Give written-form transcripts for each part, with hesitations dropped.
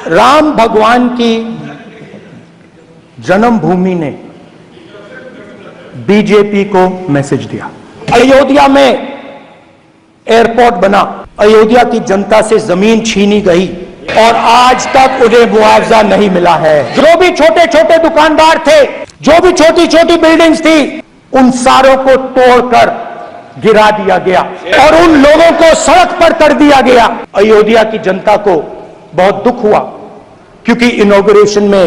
राम भगवान की जन्मभूमि ने बीजेपी को मैसेज दिया। अयोध्या में एयरपोर्ट बना, अयोध्या की जनता से जमीन छीनी गई और आज तक उन्हें मुआवजा नहीं मिला है। जो भी छोटे छोटे दुकानदार थे, जो भी छोटी छोटी बिल्डिंग्स थी, उन सारों को तोड़कर गिरा दिया गया और उन लोगों को सड़क पर कर दिया गया। अयोध्या की जनता को बहुत दुख हुआ क्योंकि इनॉग्रेशन में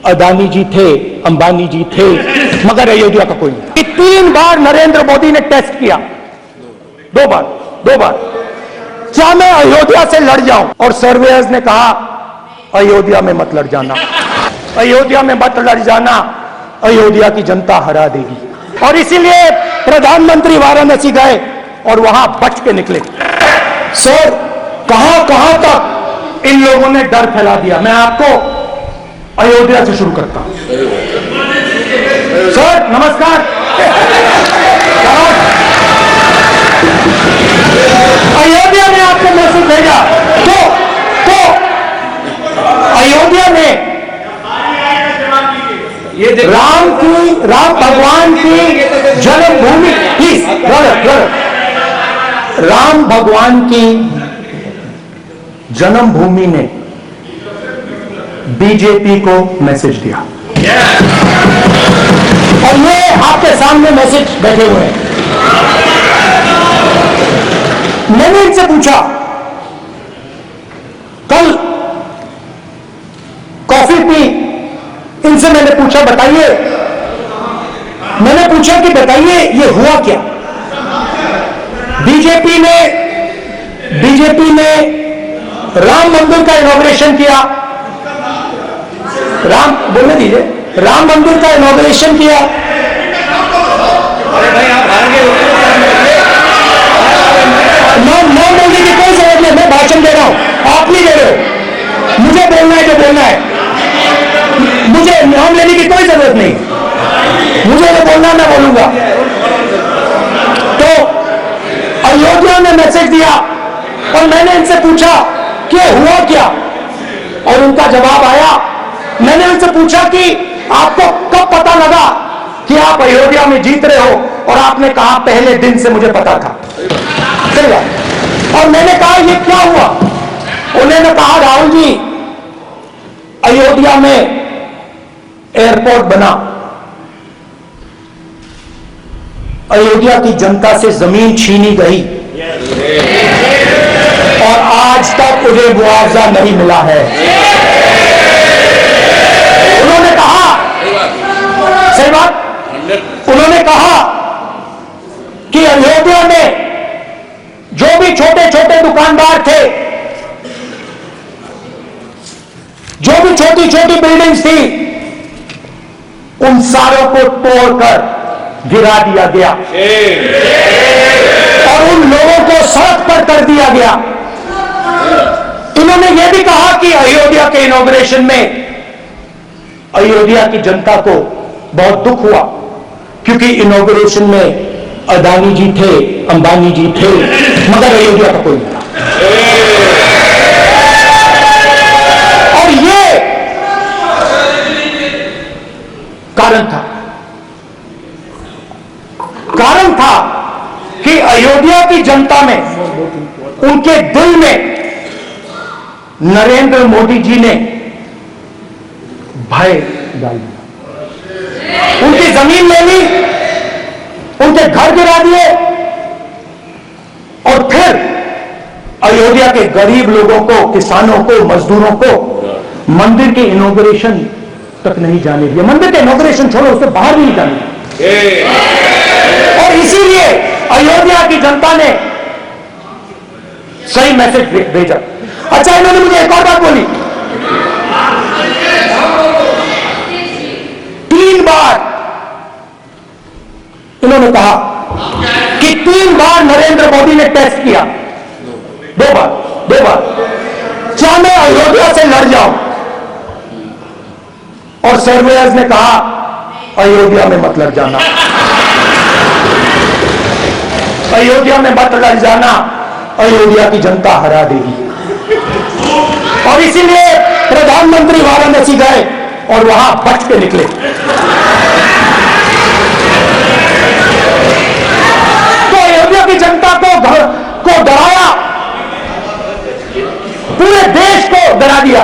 अदानी जी थे, अंबानी जी थे, मगर अयोध्या का कोई नहीं था। 3 बार नरेंद्र मोदी ने टेस्ट किया, 2 बार क्या मैं अयोध्या से लड़ जाऊं, और सर्वेयर्स ने कहा अयोध्या में मत लड़ जाना, अयोध्या में मत लड़ जाना, अयोध्या की जनता हरा देगी। और इसीलिए प्रधानमंत्री वाराणसी गए और वहां बच के निकले। सर, कहां तक इन लोगों ने डर फैला दिया। मैं आपको अयोध्या से शुरू करता हूं। सर नमस्कार। अयोध्या ने आपको मैसेज भेजा, तो अयोध्या में राम भगवान की जन्मभूमि, प्लीज राम भगवान की जन्मभूमि ने बीजेपी को मैसेज दिया और ये आपके सामने मैसेज बैठे हुए हैं। मैंने इनसे पूछा, कल कॉफी पी, इनसे मैंने पूछा बताइए, मैंने पूछा कि बताइए ये हुआ क्या। बीजेपी ने राम मंदिर का इनॉग्रेशन किया, बोलने दीजिए, राम मंदिर का इनॉग्रेशन किया। अरे भाई आप नाम बोलने की कोई जरूरत नहीं, मैं भाषण दे रहा हूं, आप नहीं दे रहे हो। मुझे बोलना है जो बोलना है, मुझे नाम लेने की कोई जरूरत नहीं, मुझे जो बोलना मैं बोलूंगा। तो अयोध्या ने मैसेज दिया और मैंने इनसे पूछा कि हुआ क्या, और उनका जवाब आया। मैंने उनसे पूछा कि आपको कब पता लगा कि आप अयोध्या में जीत रहे हो, और आपने कहा पहले दिन से मुझे पता था। और मैंने कहा ये क्या हुआ। उन्होंने कहा राहुल जी, अयोध्या में एयरपोर्ट बना, अयोध्या की जनता से जमीन छीनी गई और आज तक उन्हें मुआवजा नहीं मिला है। उन्होंने कहा, सही बात, उन्होंने कहा कि अयोध्या में जो भी छोटे छोटे दुकानदार थे, जो भी छोटी छोटी बिल्डिंग्स थी, उन सारों को तोड़कर गिरा दिया गया और उन लोगों को सड़क पर कर दिया गया। उन्होंने यह भी कहा कि अयोध्या के इनॉग्रेशन में अयोध्या की जनता को बहुत दुख हुआ क्योंकि इनॉग्रेशन में अदानी जी थे, अंबानी जी थे, मगर अयोध्या का कोई नहीं था। और ये कारण था कि अयोध्या की जनता में, उनके दिल में नरेंद्र मोदी जी ने भय डाल दिया। उनकी जमीन ले ली, उनके घर गिरा दिए और फिर अयोध्या के गरीब लोगों को, किसानों को, मजदूरों को मंदिर के इनॉग्रेशन तक नहीं जाने दिया। मंदिर के इनॉग्रेशन छोड़ो, उससे बाहर नहीं जाने दिया। और इसीलिए अयोध्या की जनता ने सही मैसेज भेजा। अच्छा, इन्होंने मुझे एक और बात बोली, 3 बार इन्होंने कहा कि 3 बार नरेंद्र मोदी ने टेस्ट किया, 2 बार क्या मैं अयोध्या से लड़ जाऊं, और सर्वेयर्स ने कहा अयोध्या में मत लड़ जाना, अयोध्या में मत लड़ जाना, अयोध्या की जनता हरा देगी। और इसीलिए प्रधानमंत्री वाराणसी गए और वहां बच के निकले। तो अयोध्या की जनता को डराया, पूरे देश को डरा दिया।